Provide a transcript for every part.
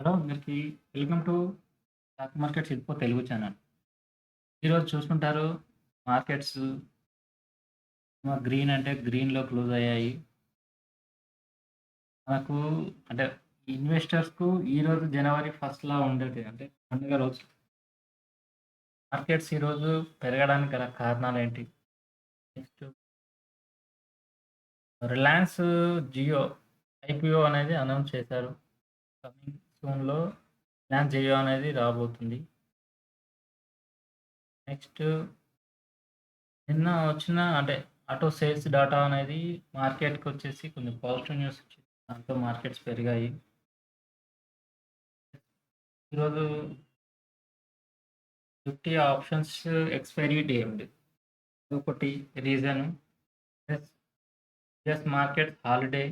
Hello! అందరికి welcome to stock markets info Telugu channel. ఈరోజు చూసుకుంటారు మార్కెట్స్ గ్రీన్ అంటే గ్రీన్‌లో క్లోజ్ అయ్యాయి. మనకు అంటే ఇన్వెస్టర్స్‌కు ఈరోజు జనవరి ఫస్ట్‌లా ఉండేది. అంటే పండుగ రోజు. మార్కెట్స్ ఈరోజు పెరగడానికి గల కారణాలేంటి? నెక్స్ట్ రిలయన్స్ జియో ఐపీఓ అనేది అనౌన్స్ చేశారు. కమింగ్ సూన్‌లో రిలయన్స్ జియో అనేది రాబోతుంది. నెక్స్ట్ నిన్న వచ్చిన అంటే ఆటో సేల్స్ డాటా అనేది మార్కెట్‌కొచ్చేసి కొంచెం పాజిటివ్ న్యూస్ వచ్చింది. దాంతో మార్కెట్స్ పెరిగాయి. ఈరోజు 50 ఆప్షన్స్ ఎక్స్‌పైరీ డే ఉంది. అదొకటి reason. Plus US market holiday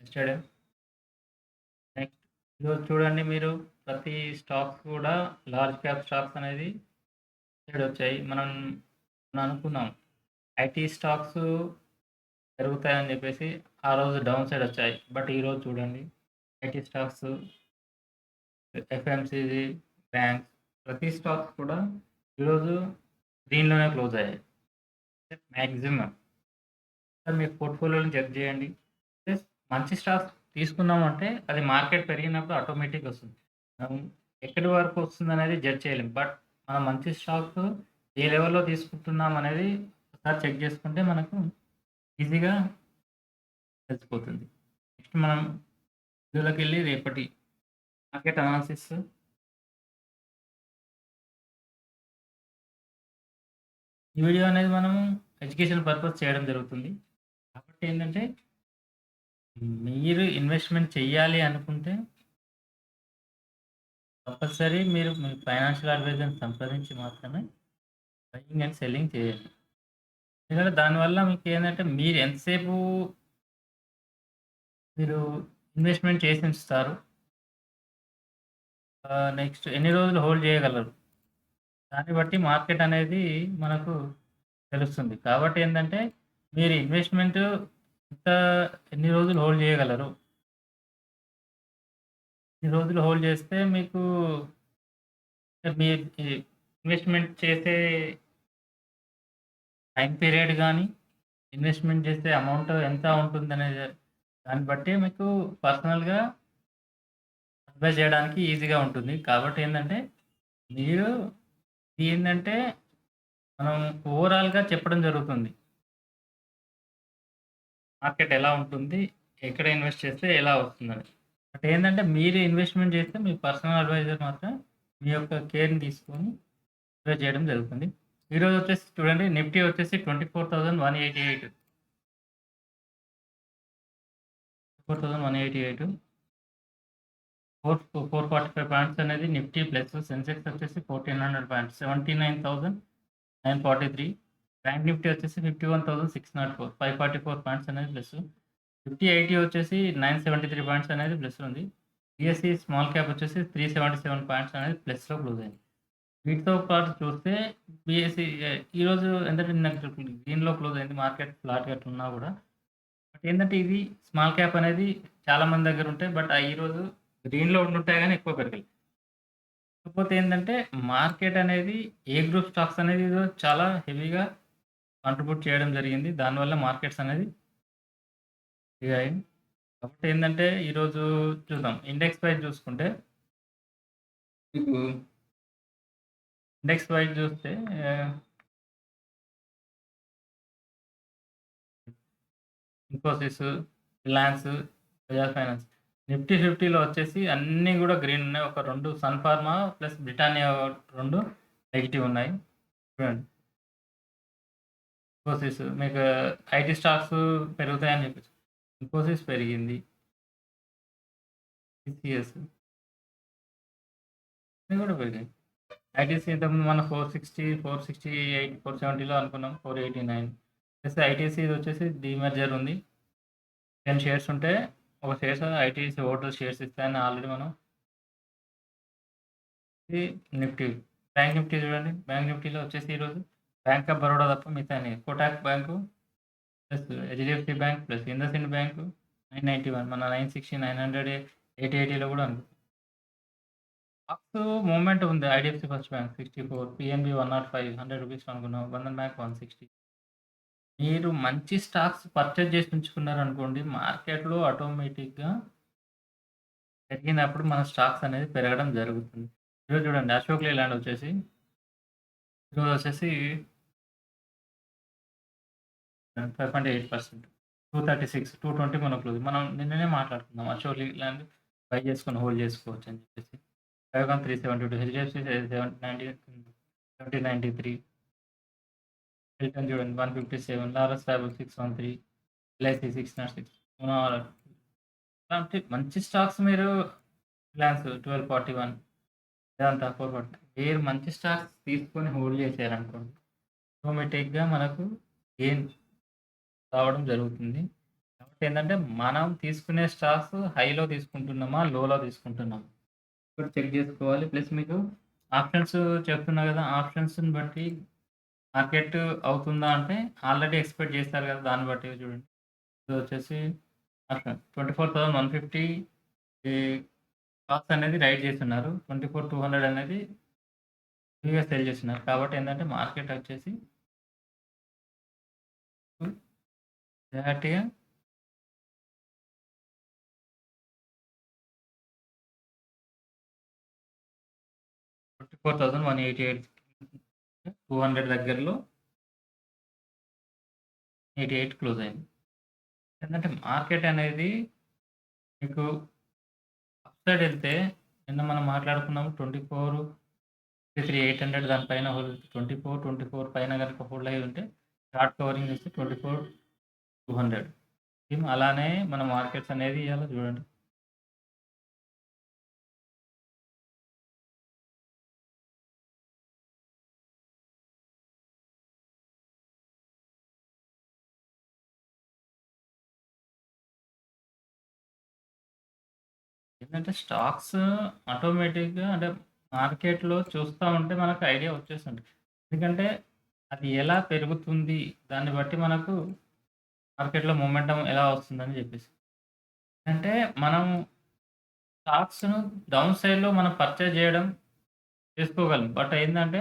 yesterday. Next ఈరోజు చూడండి మీరు ప్రతి స్టాక్ కూడా లార్జ్ క్యాప్ స్టాక్స్ అనేది వచ్చాయి. మనం అనుకున్నాం ఐటీ స్టాక్స్ పెరుగుతాయని చెప్పేసి ఆ రోజు డౌన్ సైడ్ వచ్చాయి. బట్ ఈరోజు చూడండి ఐటీ స్టాక్స్, ఎఫ్ఎంసీజీ, బ్యాంక్స్ ప్రతి స్టాక్స్ కూడా ఈరోజు గ్రీన్‌లోనే క్లోజ్ అయ్యాయి. మాక్సిమం. మీ పోర్ట్‌ఫోలియోని చెక్ చేయండి. ప్లస్ మంచి స్టాక్స్ తీసుకున్నామంటే అది మార్కెట్ పెరిగినప్పుడు ఆటోమేటిక్‌గా వస్తుంది. మనం ఎక్కడి వరకు వస్తుందనేది జడ్జ్ చేయలేం. బట్ మనం మంచి స్టాక్స్ ఏ లెవెల్‌లో తీసుకుంటున్నాం అనేది ఒకసారి చెక్ చేసుకుంటే మనకు ఈజీగా తెలిసిపోతుంది. నెక్స్ట్ మనం ఇందులోకెళ్ళి రేపటి మార్కెట్ అనాలిసిస్ ఈ వీడియో అనేది మనము ఎడ్యుకేషన్ పర్పస్ చేయడం జరుగుతుంది. కాబట్టి ఏంటంటే మీరు ఇన్వెస్ట్‌మెంట్ చెయ్యాలి అనుకుంటే కంపల్సరీ మీరు మీ ఫైనాన్షియల్ అడ్వైజర్‌ని సంప్రదించి మాత్రమే బయింగ్ అండ్ సెల్లింగ్ చేయండి. ఎందుకంటే దానివల్ల మీకేందంటే మీరు ఎంతసేపు మీరు ఇన్వెస్ట్‌మెంట్ చేసి ఉంచుతారు. నెక్స్ట్ ఎన్ని రోజులు హోల్డ్ చేయగలరు. దాన్ని బట్టి మార్కెట్ అనేది మనకు తెలుస్తుంది. కాబట్టి ఏందంటే మీరు ఇన్వెస్ట్‌మెంట్ ఎంత ఎన్ని రోజులు హోల్డ్ చేయగలరు. ఇన్ని రోజులు హోల్డ్ చేస్తే మీకు మీ ఈ ఇన్వెస్ట్‌మెంట్ చేసే టైమ్ పీరియడ్ గాని, ఇన్వెస్ట్‌మెంట్ చేసే అమౌంట్ ఎంత ఉంటుందనే దాన్ని బట్టి మీకు పర్సనల్‌గా అడ్వైస్ చేయడానికి ఈజీగా ఉంటుంది. కాబట్టి ఏందంటే మీరు ఏందంటే మనం ఓవరాల్‌గా చెప్పడం జరుగుతుంది. మార్కెట్ ఎలా ఉంటుంది? ఎక్కడ ఇన్వెస్ట్ చేస్తే ఎలా వస్తుందని. బట్ ఏందంటే మీరు ఇన్వెస్ట్‌మెంట్ చేస్తే మీ పర్సనల్ అడ్వైజర్ మాత్రం మీ యొక్క కేర్‌ని తీసుకొని అడ్వైస్ చేయడం జరుగుతుంది. ఈరోజు వచ్చేసి చూడండి నిఫ్టీ వచ్చేసి 24,188 24,188 445 పాయింట్స్ అనేది నిఫ్టీ ప్లస్ సెన్సెక్స్ వచ్చేసి 1400 పాయింట్స్ 79,943 బ్యాంక్ నిఫ్టీ వచ్చేసి 51,604 544 పాయింట్స్ అనేది ప్లస్. నిఫ్టీ 80 వచ్చేసి 973 పాయింట్స్ అనేది ప్లస్ ఉంది. బీఎస్ఈ స్మాల్ క్యాప్ వచ్చేసి 377 పాయింట్స్ అనేది ప్లస్‌లో క్లోజ్ అయింది. వీటితో పాటు చూస్తే బీఎస్ఈ ఈరోజు ఏందంటే నిన్న గ్రీన్‌లో క్లోజ్ అయింది. మార్కెట్ ఫ్లాట్‌గా అట్లున్నా కూడా. బట్ ఏందంటే ఇది స్మాల్ క్యాప్ అనేది చాలా మంది దగ్గర ఉంటాయి. బట్ ఈరోజు గ్రీన్‌లో ఉండుంటాయి గానీ ఎక్కువ పెరగలేదు. కాకపోతే ఏందంటే మార్కెట్ అనేది ఏ గ్రూప్ స్టాక్స్ అనేది ఈరోజు చాలా హెవీగా కాంట్రిబ్యూట్ చేయడం జరిగింది. దానివల్ల మార్కెట్స్ అనేది పెరిగాయి. కాబట్టి ఏందంటే ఈరోజు చూద్దాం. ఇండెక్స్ వైస్ చూసుకుంటే మీకు ఇండెక్స్ వైస్ చూస్తే ఆహ్, Infosys, Reliance, Bajaj finance. Nifty 50లో వచ్చేసి అన్నీ గూడా గ్రీన్ ఉన్నాయి. ఒక 2 Sun Pharma plus Britannia 2 negative ఉన్నాయి. చూడండి. ఇన్ఫోసిస్ మీకు ఐటీ స్టాక్స్ పెరుగుతాయని చెప్పేసి. ఇన్ఫోసిస్ పెరిగింది. టీసీఎస్ ఇవి గూడా పెరిగాయి. ఐటీసీ ఇంతకుముందు మనం 460, 468, 470లో అనుకున్నాం. 489 ప్లస్ ఐటీసీ ఇదొచ్చేసి డీమెర్జర్ ఉంది. 10 షేర్స్ ఉంటే ఒక షేర్స్ ఐటీసీ హోల్డర్స్ షేర్స్ ఇస్తాయని ఆల్రెడీ మనం ఇది నిఫ్టీ. బ్యాంక్ నిఫ్టీ చూడండి. బ్యాంక్ నిఫ్టీలో వచ్చేసి ఈరోజు బ్యాంక్ ఆఫ్ బరోడా తప్ప మిగతాయన్ని Kotak bank plus HDFC bank plus IndusInd bank 991 మన 960, 900, 880లో కూడా ఉంది. స్టాక్స్ మూవ్‌మెంట్ ఉంది. ఐడీఎఫ్‌సి ఫస్ట్ బ్యాంక్ 64, పీఎన్బీ 105, ₹100 అనుకున్నాం. బంధన్ బ్యాంక్ 160. మీరు మంచి స్టాక్స్ పర్చేజ్ చేసి ఉంచుకున్నారనుకోండి, మార్కెట్‌లో ఆటోమేటిక్‌గా పెరిగినప్పుడు మన స్టాక్స్ అనేది పెరగడం జరుగుతుంది. ఈరోజు చూడండి అశోక్ లేలాండ్ వచ్చేసి ఈరోజొచ్చేసి 5.8%, 236, 220 మన క్లోజ్. మనం నిన్ననే మాట్లాడుకున్నాం. అశోక్ లేలాండ్ బై చేసుకొని హోల్డ్ చేసుకోవచ్చు అని చెప్పేసి. 5,372, హెచ్‌డిఎఫ్‌సి 7093, హిల్టన్ చూడండి 157, లారస్ ఫ్యాబుల్ 613, ఎల్ఐసి 606. అలాంటి మంచి స్టాక్స్ మీరు రిలయన్స్ 1241, వేదాంత 440 మీరు మంచి స్టాక్స్ తీసుకొని హోల్డ్ చేశారనుకోండి, ఆటోమేటిక్‌గా మనకు గెయిన్ రావడం జరుగుతుంది. కాబట్టి ఏందంటే, మనం తీసుకునే స్టాక్స్ హైలో తీసుకుంటున్నామా? లోలో తీసుకుంటున్నామా? కూడా చెక్ జేసుకోవాలి. ప్లస్ మీకు ఆప్షన్స్ చెప్తున్నా గదా! ఆప్షన్స్‌ని బట్టి మార్కెట్ అవుతుందా అంటే, ఆల్రెడీ ఎక్స్‌పెక్ట్ జేస్తారు గదా! దాన్ని బట్టి చూడండి. ఇదొచ్చేసి ఆప్షన్ 24,150 ఈ స్టాక్స్ అనేది రైట్ జేస్తున్నారు. 24,200 అనేది ఫ్రీగా సెల్ జేస్తున్నారు. కాబట్టి ఏందంటే, మార్కెట్ వచ్చేసి క్లారిటీగా 24,188, 200 దగ్గరలో 88 క్లోజ్ అయింది. ఏందంటే, మార్కెట్ అనేది మీకు అప్ సైడ్ ఎళ్తే నిన్న మనం మాట్లాడుకున్నాము 24, 23, 800 దాని పైన హోల్డ్ 24, 24 పైన గనుక హోల్డ్ అయ్యి ఉంటే షార్ట్ కవరింగ్ ఇస్తే 24,200. సేమ్ అలానే మన మార్కెట్స్ అనేది ఇయాల చూడండి. ఏంటంటే స్టాక్స్ ఆటోమేటిక్‌గా అంటే మార్కెట్‌లో చూస్తా ఉంటే మనకు ఐడియా వచ్చేస్తుంది. ఎందుకంటే అది ఎలా పెరుగుతుంది దాన్ని బట్టి మనకు మార్కెట్‌లో మొమెంటం ఎలా వస్తుందని చెప్పేసి. అంటే మనం స్టాక్స్‌ను డౌన్ సైడ్‌లో మనం పర్చేజ్ చేయడం చేసుకోగలం. బట్ ఏందంటే,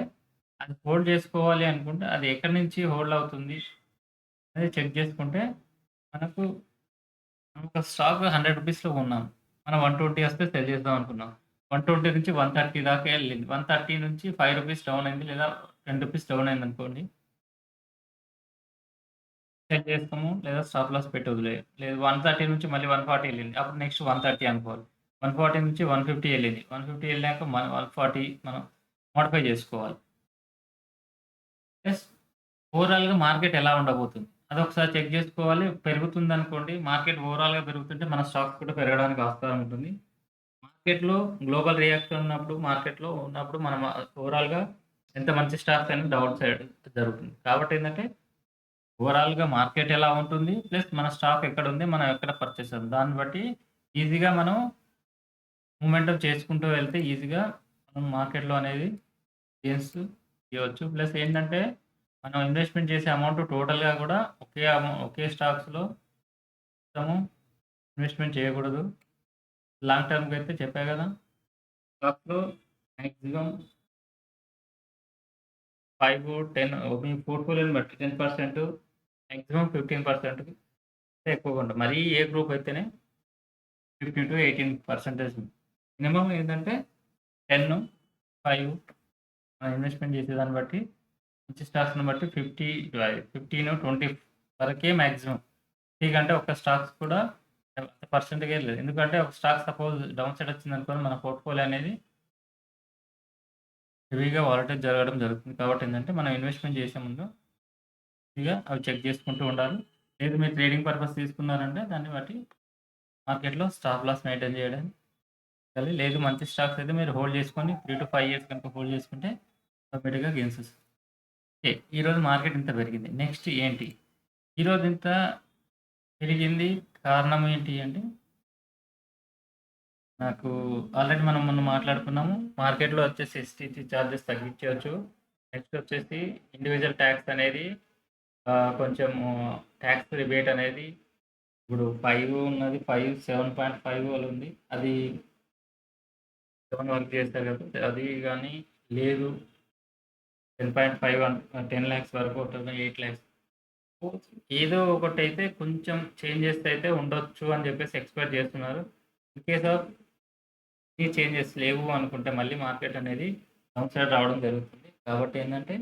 అది హోల్డ్ చేసుకోవాలి అనుకుంటే, అది ఎక్కడి నుంచి హోల్డ్ అవుతుంది అనేది చెక్ చేసుకుంటే, మనకు మనం ఒక స్టాక్ ₹100లో కొన్నాం. మనం 120 వస్తే సెల్ చేద్దాం అనుకున్నాం. 120 నుంచి 130 దాకా ఎళ్ళింది. 130 నుంచి ₹5 డౌన్ అయింది లేదా ₹10 డౌన్ అయిందనుకోండి. సెల్ చేస్తాము లేదా స్టాప్ లాస్ పెట్టి వదిలేయాలి. లేదు 130 నుంచి మళ్ళీ 140 ఎళ్ళింది. అప్పుడు నెక్స్ట్ 130 అనుకోవాలి. 140 నుంచి 150 ఎళ్ళింది. 150 ఎళ్ళాక 140 మనం మోడిఫై చేసుకోవాలి. ప్లస్ ఓవరాల్‌గా మార్కెట్ ఎలా ఉండబోతుంది? అదొకసారి చెక్ జేసుకోవాలి. పెరుగుతుందనుకోండి, మార్కెట్ ఓవరాల్‌గా పెరుగుతుంటే మన స్టాక్స్ కూడా పెరగడానికి ఆస్కారం ఉంటుంది. మార్కెట్‌లో గ్లోబల్ రియాక్షన్ ఉన్నప్పుడు, మార్కెట్‌లో ఉన్నప్పుడు మనం ఓవరాల్‌గా ఎంత మంచి స్టాక్స్ అయినా డౌన్ సైడ్ జరుగుతుంది. కాబట్టి ఏందంటే, ఓవరాల్‌గా మార్కెట్ ఎలా ఉంటుంది? ప్లస్ మన స్టాక్ ఎక్కడుంది? మనం ఎక్కడ పర్చేస్ చేసాం? దాన్ని బట్టి ఈజీగా మనం మొమెంటమ్ చేసుకుంటూ వెళ్తే ఈజీగా మనం మార్కెట్‌లో అనేది గెయిన్స్ తీయవచ్చు. ప్లస్ ఏంటంటే, మనం ఇన్వెస్ట్‌మెంట్ చేసే అమౌంట్ టోటల్‌గా కూడా ఒకే స్టాక్స్‌లో మొత్తము ఇన్వెస్ట్‌మెంట్ చేయకూడదు. లాంగ్ టర్మ్‌కైతే చెప్పా గదా! స్టాక్స్‌లో మాక్సిమం 5, 10 మీ పోర్ట్‌ఫోలియోని బట్టి 10%, మాక్సిమం 15% ఎక్కువగా ఉంటది. మరీ ఏ గ్రూప్ అయితేనే 15-18% మినిమమ్ ఏంటంటే 10, 5 మనం ఇన్వెస్ట్‌మెంట్ చేసేదాన్ని బట్టి మంచి స్టాక్స్‌ని బట్టి 15, 20 వరకే మాక్సిమం. 50 కంటే ఒక్క స్టాక్స్ కూడా అంత పర్సెంటేగే లేదు. ఎందుకంటే ఒక స్టాక్ సపోజ్ డౌన్ సైడ్ వచ్చిందనుకోండి మన పోర్ట్‌ఫోలియో అనేది హెవీగా వాలటైల్ జరగడం జరుగుతుంది. కాబట్టి ఏందంటే మనం ఇన్వెస్ట్‌మెంట్ చేసే ముందు అవి చెక్ చేసుకుంటూ ఉండాలి. లేదు మీరు ట్రేడింగ్ పర్పస్ తీసుకున్నారంటే దాన్ని బట్టి మార్కెట్‌లో స్టాప్ లాస్ మెయింటైన్ చేయడం. లేదు మంచి స్టాక్స్ అయితే మీరు హోల్డ్ చేసుకొని 3-5 ఇయర్స్ కనుక హోల్డ్ చేసుకుంటే ఆటోమేటిక్‌గా గెయిన్స్ వస్తాయి. ఓకే. ఈరోజు మార్కెట్ ఇంత పెరిగింది. నెక్స్ట్ ఏంటి? ఈరోజు ఇంత పెరిగింది కారణం ఏంటి అంటే నాకు ఆల్రెడీ మనం మొన్న మాట్లాడుకున్నాము. మార్కెట్‌లో వచ్చేసి ఎస్‌టిటి చార్జెస్ తగ్గించవచ్చు. నెక్స్ట్ వచ్చేసి ఇండివిడ్యువల్ టాక్స్ అనేది కొంచెము టాక్స్ రిబేట్ అనేది ఇప్పుడు 5 ఉన్నది. 7.5 ఉంది. అది 7 వరకు చేస్తారు కాబట్టి అది కానీ లేదు 10.5 10 లాక్స్ వరకు ఉంటుంది 8 లాక్స్ ఏదో ఒకటైతే కొంచెం చేంజెస్ అయితే ఉండొచ్చు అని చెప్పేసి ఎక్స్‌పెక్ట్ చేస్తున్నారు. ఇన్ కేస్ ఆఫ్ ఈ చేంజెస్ లేవు అనుకుంటే మళ్ళీ మార్కెట్ అనేది డౌన్ సైడ్ రావడం జరుగుతుంది. కాబట్టి ఏందంటే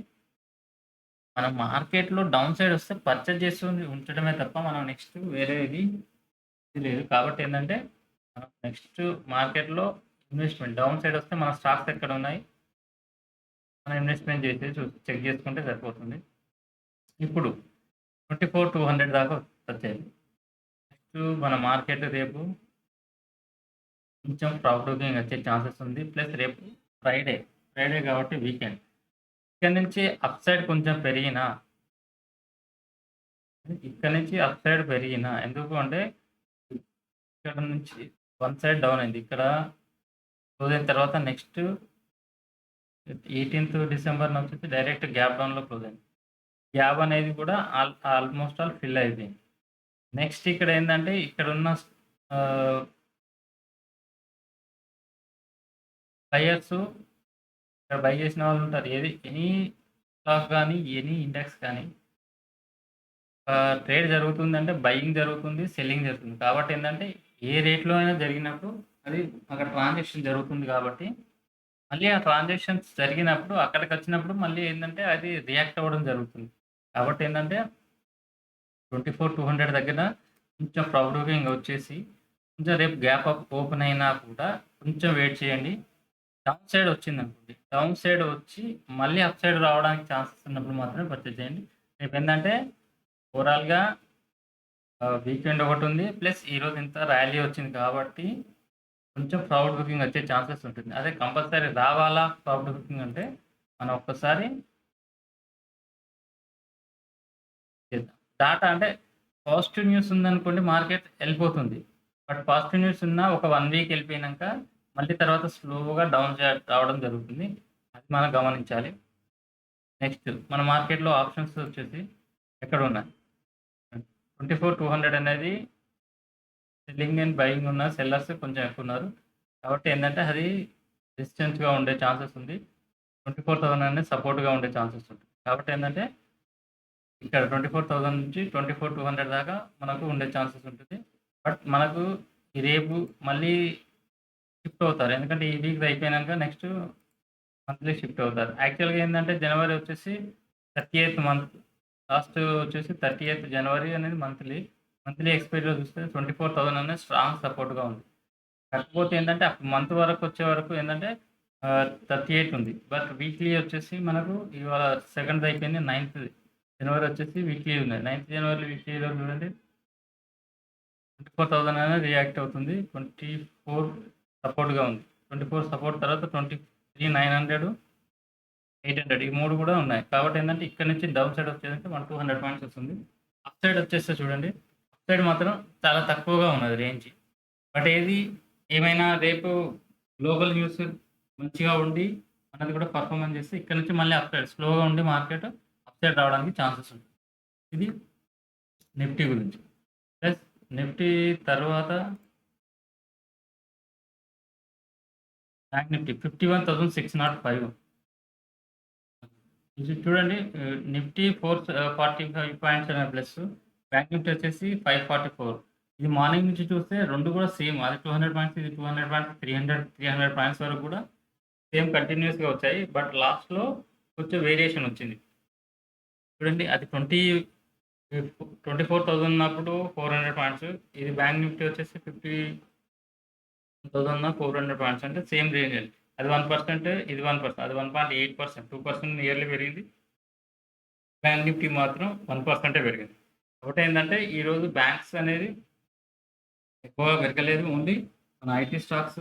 మనం మార్కెట్‌లో డౌన్ సైడ్ వస్తే పర్చేజ్ చేస్తూ ఉంచడమే తప్ప మనం నెక్స్ట్ వేరేది ఇది లేదు. కాబట్టి ఏందంటే మనం నెక్స్ట్ మార్కెట్‌లో ఇన్వెస్ట్‌మెంట్ డౌన్ సైడ్ వస్తే మన స్టాక్స్ ఎక్కడున్నాయి? మనం ఇన్వెస్ట్‌మెంట్ చేసేది చెక్ చేసుకుంటే సరిపోతుంది. ఇప్పుడు 24,200 దాకా వచ్చాయి. నెక్స్ట్ మన మార్కెట్ రేపు కొంచెం ప్రాఫిటబుల్‌గా వచ్చే ఛాన్సెస్ ఉంది. ప్లస్ రేపు ఫ్రైడే. ఫ్రైడే కాబట్టి వీకెండ్. ఇక్కడి నుంచి అప్ సైడ్ కొంచెం పెరిగినా ఇక్కడ నుంచి అప్ సైడ్ పెరిగినా ఎందుకు అంటే ఇక్కడ నుంచి వన్ సైడ్ డౌన్ అయింది. ఇక్కడ క్లోజ్ అయిన తర్వాత నెక్స్ట్ 18థ్ డిసెంబర్‌న వచ్చేసి డైరెక్ట్ గ్యాప్ డౌన్‌లో క్లోజ్ అయింది. గ్యాప్ అనేది కూడా ఆల్మోస్ట్ ఆల్ ఫిల్ అయిపోయింది. నెక్స్ట్ ఇక్కడ ఏందంటే ఇక్కడున్న ఆహ్, బయర్స్ ఇక్కడ బై చేసిన వాళ్ళు ఉంటారు. ఎనీ స్టాక్ గాని, ఎనీ ఇండెక్స్ కానీ ట్రేడ్ జరుగుతుందంటే బయింగ్ జరుగుతుంది, సెల్లింగ్ జరుగుతుంది. కాబట్టి ఏందంటే ఏ రేట్‌లో అయినా జరిగినప్పుడు అది అక్కడ ట్రాన్సాక్షన్ జరుగుతుంది కాబట్టి మళ్ళీ ఆ ట్రాన్సాక్షన్స్ జరిగినప్పుడు అక్కడికొచ్చినప్పుడు మళ్ళీ ఏందంటే అది రియాక్ట్ అవ్వడం జరుగుతుంది. కాబట్టి ఏందంటే 24,200 దగ్గర కొంచెం ప్రాఫిటబుల్‌గా వచ్చేసి కొంచెం రేపు గ్యాప్ అప్ ఓపెన్ అయినా కూడా కొంచెం వెయిట్ చేయండి. డౌన్ సైడ్ వచ్చిందనుకోండి. డౌన్ సైడ్ వచ్చి మళ్ళీ అప్ సైడ్ రావడానికి ఛాన్సెస్ ఉన్నప్పుడు మాత్రమే పర్చేజ్ చేయండి. రేపేందంటే ఓవరాల్‌గా వీకెండ్ ఒకటుంది. ప్లస్ ఈరోజు ఇంత ర్యాలీ వచ్చింది కాబట్టి కొంచెం ప్రాఫిట్ బుకింగ్ వచ్చే ఛాన్సెస్ ఉంటుంది. అదే కంపల్సరీ రావాలా ప్రాఫిట్ బుకింగ్ అంటే మనం ఒక్కసారి చేద్దాం. డాటా అంటే పాజిటివ్ న్యూస్ ఉందనుకోండి మార్కెట్ ఎళ్ళిపోతుంది. బట్ పాజిటివ్ న్యూస్ ఉన్నా ఒక 1 వీక్ ఎళ్ళిపోయినంక మళ్ళీ తర్వాత స్లోగా డౌన్ రావడం జరుగుతుంది. అది మనం గమనించాలి. నెక్స్ట్ మన మార్కెట్‌లో ఆప్షన్స్ వచ్చేసి ఎక్కడున్నాయి? 24,200 అనేది సెల్లింగ్ అండ్ బయింగ్ ఉన్న సెల్లర్స్ కొంచెం ఎక్కువున్నారు. కాబట్టి ఏందంటే అది రెసిస్టెన్స్‌గా ఉండే ఛాన్సెస్ ఉంది. 24,000 అనేది సపోర్ట్‌గా ఉండే ఛాన్సెస్ ఉంటుంది. కాబట్టి ఏందంటే ఇక్కడ 24,000 నుంచి 24,200 దాకా మనకు ఉండే ఛాన్సెస్ ఉంటుంది. బట్ మనకు ఈ రేపు మళ్ళీ షిఫ్ట్ అవుతారు. ఎందుకంటే ఈ వీక్‌ది అయిపోయినంక నెక్స్ట్ మంత్లీ షిఫ్ట్ అవుతారు. యాక్చువల్‌గా ఏందంటే జనవరి వచ్చేసి 30థ్ మంత్ లాస్ట్ వచ్చేసి 30థ్ జనవరి అనేది మంత్లీ. మంత్లీ ఎక్స్‌పైరీలో చూస్తే 24,000 అనేది స్ట్రాంగ్ సపోర్ట్‌గా ఉంది. కాకపోతే ఏందంటే మంత్ వరకు వచ్చే వరకు ఏందంటే 38 ఉంది. బట్ వీక్లీ వచ్చేసి మనకు ఇవాళ 2nd అయిపోయింది. 9థ్ జనవరి వచ్చేసి వీక్లీ ఉన్నాయి. 9థ్ జనవరి వీక్లీలో చూడండి 24,000 అనేది రియాక్ట్ అవుతుంది. 24 సపోర్ట్‌గా ఉంది. 24 సపోర్ట్ తర్వాత 23,900, 800 ఈ 3 కూడా ఉన్నాయి. కాబట్టి ఏందంటే ఇక్కడ నుంచి డౌన్ సైడ్ వచ్చేదంటే 200 పాయింట్స్ వస్తుంది. అప్ సైడ్ వచ్చేస్తే చూడండి. అప్ సైడ్ మాత్రం చాలా తక్కువగా ఉన్నది రేంజ్. బట్ ఏమైనా రేపు గ్లోబల్ న్యూస్ మంచిగా ఉండి మనది కూడా పెర్ఫార్మన్స్ చేస్తే ఇక్కడ నుంచి మళ్ళీ అప్ సైడ్ స్లోగా ఉండి మార్కెట్ అప్ సైడ్ రావడానికి ఛాన్సెస్ ఉంటాయి. ఇది నిఫ్టీ గురించి. ప్లస్ నిఫ్టీ తర్వాత బ్యాంక్ నిఫ్టీ 51,605 ఇది చూడండి Nifty 45 points plus bank Nifty వచ్చేసి 544 ఇది మార్నింగ్ నుంచి చూస్తే 2 కూడా సేమ్. అది 200 పాయింట్స్, ఇది 200 పాయింట్స్, 300 పాయింట్స్ వరకు కూడా సేమ్ కంటిన్యూయస్‌గా వచ్చాయి. బట్ లాస్ట్‌లో కొంచెం వేరియేషన్ వచ్చింది. చూడండి అది 24,000 ఉన్నప్పుడు 400 పాయింట్స్. ఇది బ్యాంక్ నిఫ్టీ వచ్చేసి 50,400 పాయింట్స్ అంటే సేమ్ రేంజ్ అండి. అది 1%, ఇది 1%. అది 1.8%, 2% ఇయర్లీ పెరిగింది. బ్యాంక్ నిఫ్టీ మాత్రం 1% పెరిగింది. ఒకటేందంటే ఈరోజు బ్యాంక్స్ అనేది ఎక్కువగా పెరగలేదు. ఓన్లీ మన IT stocks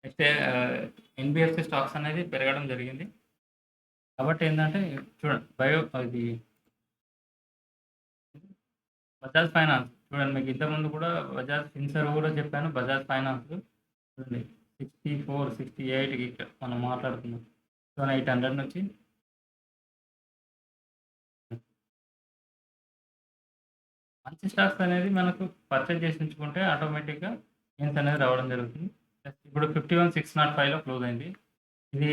next NBFC stocks అనేది పెరగడం జరిగింది. కాబట్టి ఏందంటే చూడండి ఇది బజాజ్ ఫైనాన్స్ చూడండి మీకు ఇంతకుముందు కూడా బజాజ్ ఫిన్సర్వ్ కూడా చెప్పాను. బజాజ్ ఫైనాన్స్ చూడండి 64, 68 ఇక్కడ మనం మాట్లాడుకున్నాం. 800 నుంచి మంచి స్టాక్స్ అనేది మనకు పర్చేజ్ చేసి ఉంచుకుంటే ఆటోమేటిక్‌గా గెయిన్స్ అనేది రావడం జరుగుతుంది. ప్లస్ ఇప్పుడు 51,605లో క్లోజ్ అయింది. ఇది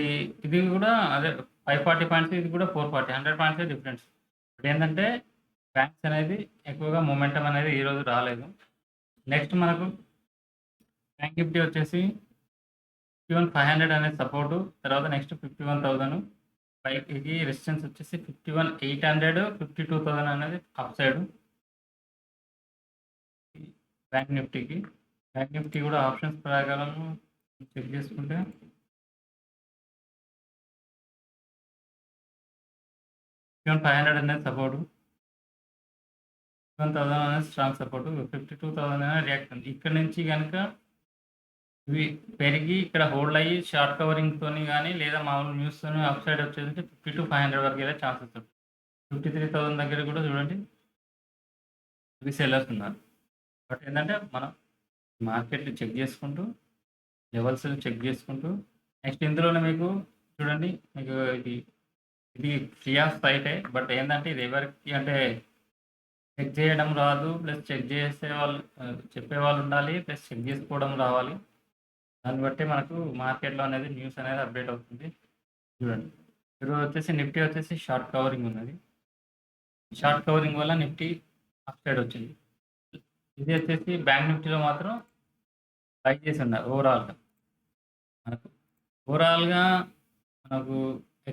ఇది కూడా అదే 540 పాయింట్స్, ఇది కూడా 440, 100 పాయింట్సే డిఫరెన్స్. ఇప్పుడేందంటే బ్యాంక్స్ అనేది ఎక్కువగా మొమెంటం అనేది ఈరోజు రాలేదు. నెక్స్ట్ మనకు బ్యాంక్ నిఫ్టీ వచ్చేసి 51,500 అనేది సపోర్టు. తర్వాత నెక్స్ట్ 51,000 ఇది రెసిస్టెన్స్ వచ్చేసి 51,800, 52,000 అనేది అప్ సైడ్ బ్యాంక్ నిఫ్టీకి. బ్యాంక్ నిఫ్టీ కూడా ఆప్షన్స్ ప్రకారం చెక్ చేసుకుంటే 51,500 అనేది సపోర్టు, 51,000 అనేది స్ట్రాంగ్ సపోర్టు, 52,000 అనేది రియాక్ట్ ఉంది. ఇక్కడ నుంచి కనుక ఇవి పెరిగి ఇక్కడ హోల్డ్ అయ్యి షార్ట్ కవరింగ్‌తోని గానీ, లేదా మామూలు న్యూస్‌తోని అప్ సైడ్ వచ్చేసి 50-500 వరకు వెళ్ళే ఛాన్సెస్ ఉంది. 53,000 దగ్గర కూడా చూడండి రీసెల్లర్స్ ఉన్నారు. బట్ ఏంటంటే మనం మార్కెట్‌ని చెక్ చేసుకుంటూ, లెవెల్స్‌ని చెక్ చేసుకుంటూ, నెక్స్ట్ ఇందులోనే మీకు చూడండి, మీకు ఇది ఫ్రీ ఆఫ్ సైటే. బట్ ఏందంటే ఇది ఎవరికి అంటే చెక్ చేయడం రాదు. ప్లస్ చెక్ చేసేవాళ్ళు చెప్పేవాళ్ళు ఉండాలి. ప్లస్ చెక్ చేసుకోవడం రావాలి. దాన్ని బట్టి మనకు మార్కెట్‌లో అనేది న్యూస్ అనేది అప్డేట్ అవుతుంది. చూడండి, ఈరోజు వచ్చేసి నిఫ్టీ వచ్చేసి షార్ట్ కవరింగ్ ఉన్నది. షార్ట్ కవరింగ్ వల్ల నిఫ్టీ అప్ సైడ్ వచ్చింది. ఇది వచ్చేసి బ్యాంక్ నిఫ్టీలో మాత్రం బై చేసి ఉన్నారు ఓవరాల్‌గా. మనకు ఓవరాల్‌గా మనకు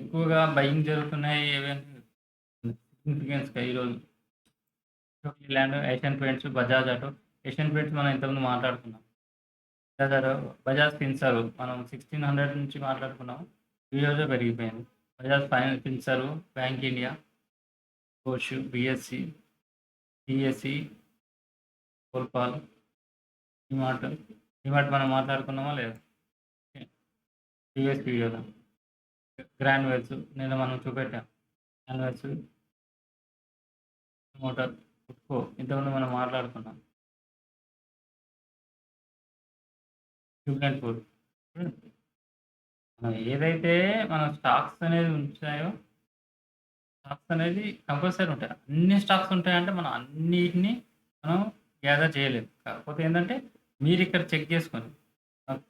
ఎక్కువగా బయింగ్ జరుగుతున్నాయి. ఏవైనా సిగ్నిఫికెన్స్‌గా ఈరోజు land, Asian paints, Bajaj auto. Asian paints మనం ఇంతకుముందు మాట్లాడుకున్నాం. బజాజ్ ఫిన్సర్వ్ మనం 1600 నుంచి మాట్లాడుకున్నాము. ఈరోజే పెరిగిపోయింది. బజాజ్ ఫిన్సర్వ్, బ్యాంక్ ఇండియా, కోష్, బిఎస్సి, సిఎస్సి, కోల్పాల్, డిమార్ట్ మనం మాట్లాడుకున్నామా లేదా ప్రీవియస్ వీడియోలో. గ్రాన్యువల్స్ నిన్న మనం చూపెట్టాం. గ్రాన్యువల్స్, మోటార్, ఫుడ్కో ఇంతకుముందు మనం మాట్లాడుకున్నాం. ట్యూబ్లెంట్ ఫుడ్. మనం ఏదైతే మన స్టాక్స్ అనేది ఉంచాయో, స్టాక్స్ అనేది కంపల్సరీ ఉంటాయి. అన్ని స్టాక్స్ ఉంటాయంటే మనం అన్నిటిని మనం గ్యాదర్ చేయలేము. కాకపోతే ఏంటంటే మీరు ఇక్కడ చెక్ చేసుకొని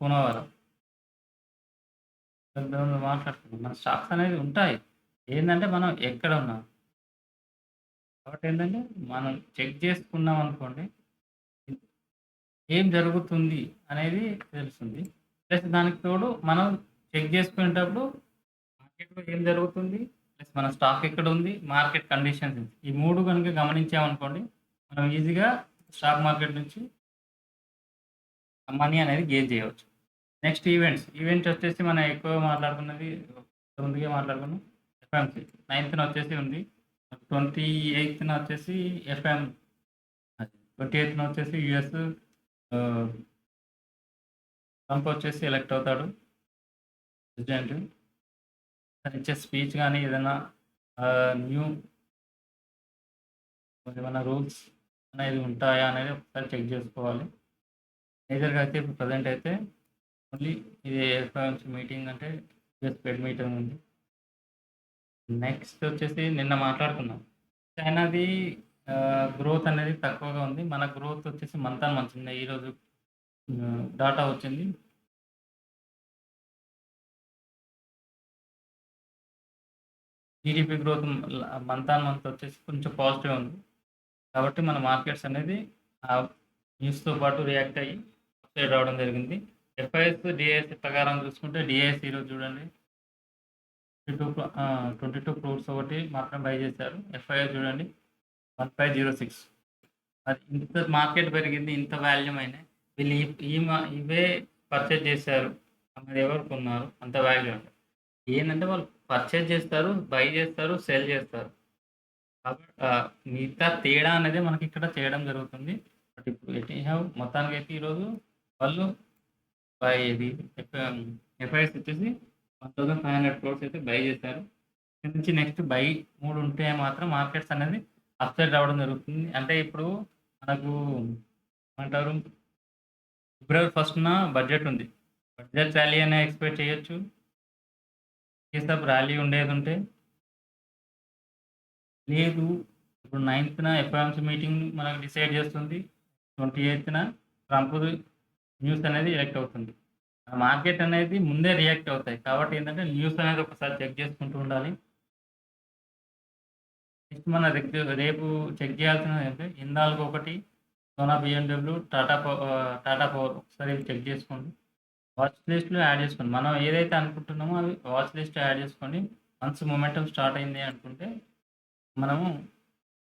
కొనవారం మాట్లాడుతున్నాం. మన స్టాక్స్ అనేది ఉంటాయి. ఏంటంటే మనం ఎక్కడ ఉన్నాం కాబట్టి ఏంటంటే మనం చెక్ చేసుకున్నాం అనుకోండి ఏం జరుగుతుంది అనేది తెలుస్తుంది. ప్లస్ దానికి తోడు మనం చెక్ చేసుకునేటప్పుడు మార్కెట్‌లో ఏం జరుగుతుంది, ప్లస్ మన స్టాక్ ఎక్కడ ఉంది, మార్కెట్ కండిషన్స్ ఈ 3 కనుక గమనించామనుకోండి, మనం ఈజీగా స్టాక్ మార్కెట్ నుంచి మనీ అనేది గెయిన్ చేయవచ్చు. నెక్స్ట్ ఈవెంట్స్ వచ్చేసి మనం ఎక్కువగా మాట్లాడుకున్నది ముందుగా మాట్లాడుకున్నాం ఎఫ్ఎంసీ. 9థ్ వచ్చేసి ఉంది. 28th వచ్చేసి ఎఫ్ఎం, 28th వచ్చేసి యూఎస్ ట్రంప్ వచ్చేసి ఎలక్ట్ అవుతాడు ప్రెసిడెంట్. తను ఇచ్చే స్పీచ్ కానీ ఏదైనా న్యూ ఏమైనా రూల్స్ అనేది ఉంటాయా అనేది ఒకసారి చెక్ చేసుకోవాలి. మేజర్గా అయితే ఇప్పుడు ప్రజెంట్ అయితే ఓన్లీ ఇది ఎఫ్ఓఎంసీ మీటింగ్ అంటే యూఎస్ ఫెడ్ మీటింగ్ ఉంది. నెక్స్ట్ వచ్చేసి నిన్న మాట్లాడుకున్నాం చైనాది గ్రోత్ అనేది తక్కువగా ఉంది. మన గ్రోత్ వచ్చేసి మంత్ ఆన్ మంత్ ఉంది. ఈరోజు డాటా వచ్చింది. GDP growth month on month వచ్చేసి కొంచెం పాజిటివ్ ఉంది. కాబట్టి మన మార్కెట్స్ అనేది ఆ న్యూస్తో పాటు రియాక్ట్ అయ్యి సైడ్ రావడం జరిగింది. ఎఫ్ఐఎస్, డిఐఎస్ ప్రకారం చూసుకుంటే డిఐఎస్ ఈరోజు చూడండి 22 క్రోర్స్ ఒకటి మాత్రం బై చేశారు. ఎఫ్ఐఎస్ చూడండి 1506. అది ఇంత మార్కెట్ పెరిగింది, ఇంత వాల్యూమ్ అయినాయి. వీళ్ళు ఇవే పర్చేజ్ చేశారు అన్నది ఎవరు కొన్నారు అంత వాల్యూ అంటే ఏంటంటే వాళ్ళు పర్చేజ్ చేస్తారు, బై చేస్తారు, సెల్ చేస్తారు. కాబట్టి మిగతా తేడా అనేది మనకి ఇక్కడ చేయడం జరుగుతుంది. బట్ ఇప్పుడు మొత్తానికి అయితే ఈరోజు వాళ్ళు బై ఇది ఎఫ్ఐఎస్ వచ్చేసి 1500 క్రోర్స్ అయితే బై చేశారు. ఇక్కడ నుంచి నెక్స్ట్ బై 3 ఉంటే మాత్రం మార్కెట్స్ అనేది అప్ సైడ్ రావడం జరుగుతుంది. అంటే ఇప్పుడు మనకు ఏమంటారు ఫిబ్రవరి 1న బడ్జెట్ ఉంది. బడ్జెట్ ర్యాలీ అనే ఎక్స్పెక్ట్ చేయొచ్చు. కేసీఆర్ ర్యాలీ ఉండేది ఉంటే లేదు. ఇప్పుడు 9th ఎఫ్ఓఎంసీ మీటింగ్ మనకు డిసైడ్ చేస్తుంది. 28th ట్రంప్ న్యూస్ అనేది ఎలక్ట్ అవుతుంది. మార్కెట్ అనేది ముందే రియాక్ట్ అవుతాయి. కాబట్టి ఏంటంటే న్యూస్ అనేది ఒకసారి చెక్ చేసుకుంటూ ఉండాలి. నెక్స్ట్ మన రేపు చెక్ చేయాల్సినది ఏంటంటే హిందాల్కో ఒకటి, సోనా బిఎండబ్ల్యూ, టాటా పవర్ ఒకసారి చెక్ చేసుకోండి. వాచ్ లిస్ట్‌లో యాడ్ చేసుకోండి. మనం ఏదైతే అనుకుంటున్నామో అవి వాచ్ లిస్ట్ యాడ్ చేసుకోండి. వన్స్ మొమెంటమ్ స్టార్ట్ అయింది అనుకుంటే మనము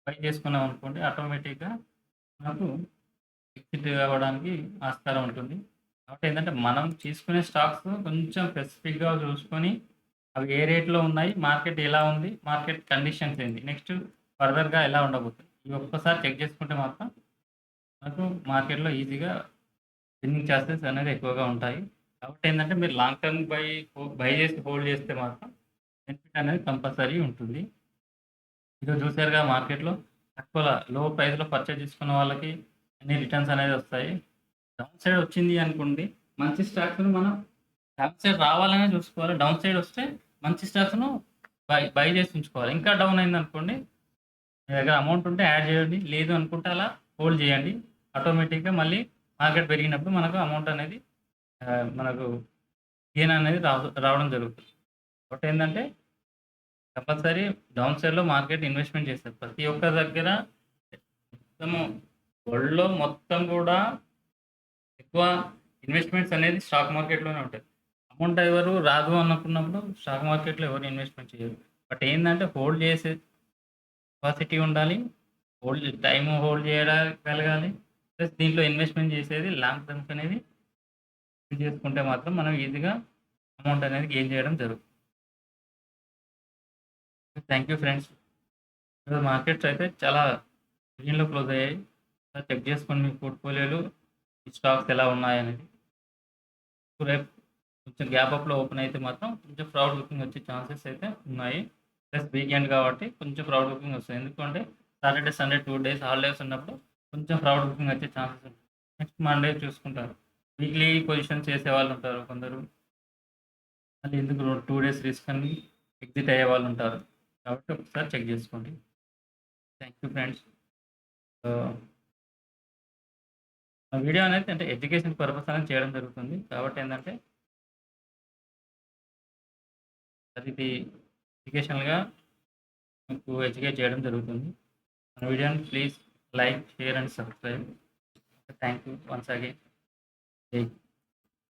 బై చేసుకున్నాం అనుకోండి ఆటోమేటిక్‌గా మనకు ఎగ్జిట్ అవ్వడానికి ఆస్కారం ఉంటుంది. కాబట్టి ఏంటంటే మనం తీసుకునే స్టాక్స్ కొంచెం స్పెసిఫిక్‌గా చూసుకొని అవి ఏ రేట్‌లో ఉన్నాయి, మార్కెట్ ఎలా ఉంది, మార్కెట్ కండిషన్స్ ఏంది, నెక్స్ట్ ఫర్దర్‌గా ఎలా ఉండబోతుంది. ఇవి ఒక్కసారి చెక్ చేసుకుంటే మాత్రం మనకు మార్కెట్‌లో ఈజీగా విన్నింగ్ ఛాన్సెస్ అనేది ఎక్కువగా ఉంటాయి. కాబట్టి ఏంటంటే మీరు లాంగ్ టర్మ్ బై చేసి హోల్డ్ చేస్తే మాత్రం బెనిఫిట్ అనేది కంపల్సరీ ఉంటుంది. ఈరోజు చూసారుగా మార్కెట్‌లో లో ప్రైస్‌లో పర్చేజ్ చేసుకున్న వాళ్ళకి ఎన్ని రిటర్న్స్ అనేది వస్తాయి. డౌన్ సైడ్ వచ్చింది అనుకోండి, మంచి స్టాక్స్‌ని మనం డౌన్ సైడ్ రావాలనే చూసుకోవాలి. డౌన్ సైడ్ వస్తే మంచి స్టాక్స్‌ను బై చేసి ఉంచుకోవాలి. ఇంకా డౌన్ అయిందనుకోండి, మీ దగ్గర అమౌంట్ ఉంటే యాడ్ చేయండి. లేదు అనుకుంటే అలా హోల్డ్ చేయండి. ఆటోమేటిక్‌గా మళ్ళీ మార్కెట్ పెరిగినప్పుడు మనకు అమౌంట్ అనేది మనకు గెయిన్ అనేది రావడం జరుగుతుంది. ఒకటేందంటే కంపల్సరీ డౌన్ సైడ్‌లో మార్కెట్ ఇన్వెస్ట్‌మెంట్ చేస్తారు. ప్రతి ఒక్క దగ్గర మొత్తము వరల్డ్‌లో మొత్తం కూడా ఎక్కువ ఇన్వెస్ట్‌మెంట్స్ అనేది స్టాక్ మార్కెట్‌లోనే ఉంటాయి. అమౌంట్ ఎవరు రాదు అనుకున్నప్పుడు స్టాక్ మార్కెట్‌లో ఎవరు ఇన్వెస్ట్‌మెంట్ చేయరు. బట్ ఏందంటే హోల్డ్ చేసే కెపాసిటీ ఉండాలి. హోల్డ్ చేయగలగాలి. ప్లస్ దీంట్లో ఇన్వెస్ట్‌మెంట్ చేసేది లాంగ్ టర్మ్స్ అనేది చేసుకుంటే మాత్రం మనం ఈజీగా అమౌంట్ అనేది గెయిన్ చేయడం జరుగుతుంది. Thank you friends. ఈరోజు మార్కెట్స్ అయితే చాలా గ్రీన్‌లో క్లోజ్ అయ్యాయి. ఒకసారి చెక్ చేసుకోండి మీ పోర్ట్‌ఫోలియోలో ఈ స్టాక్స్ ఎలా ఉన్నాయనేది. రేపు కొంచెం గ్యాప్ అప్‌లో ఓపెన్ అయితే మాత్రం కొంచెం ఫ్రాడ్ బుకింగ్ వచ్చే ఛాన్సెస్ అయితే ఉన్నాయి. ప్లస్ వీకెండ్ కాబట్టి కొంచెం ఫ్రాడ్ బుకింగ్ వస్తాయి. ఎందుకంటే సాటర్‌డే, సండే 2 డేస్ హాలిడేస్ ఉన్నప్పుడు కొంచెం ఫ్రాడ్ బుకింగ్ వచ్చే ఛాన్సెస్ ఉంటాయి. నెక్స్ట్ మండే చూసుకుంటారు. వీక్లీ పొజిషన్ చేసేవాళ్ళు ఉంటారు కొందరు. మళ్ళీ ఎందుకు 2 డేస్ రిస్క్ అని ఎగ్జిట్ అయ్యేవాళ్ళుంటారు. కాబట్టి ఒకసారి చెక్ చేసుకోండి. Thank you friends. ఆహ్, ఆ వీడియో అనేది అంటే ఎడ్యుకేషన్ పర్పస్ అనేది చేయడం జరుగుతుంది. కాబట్టి ఏందంటే అది ఎడ్యుకేషనల్‌గా మీకు ఎడ్యుకేట్ చేయడం జరుగుతుంది. మన వీడియోని please like, share and subscribe. Thank you once again. జై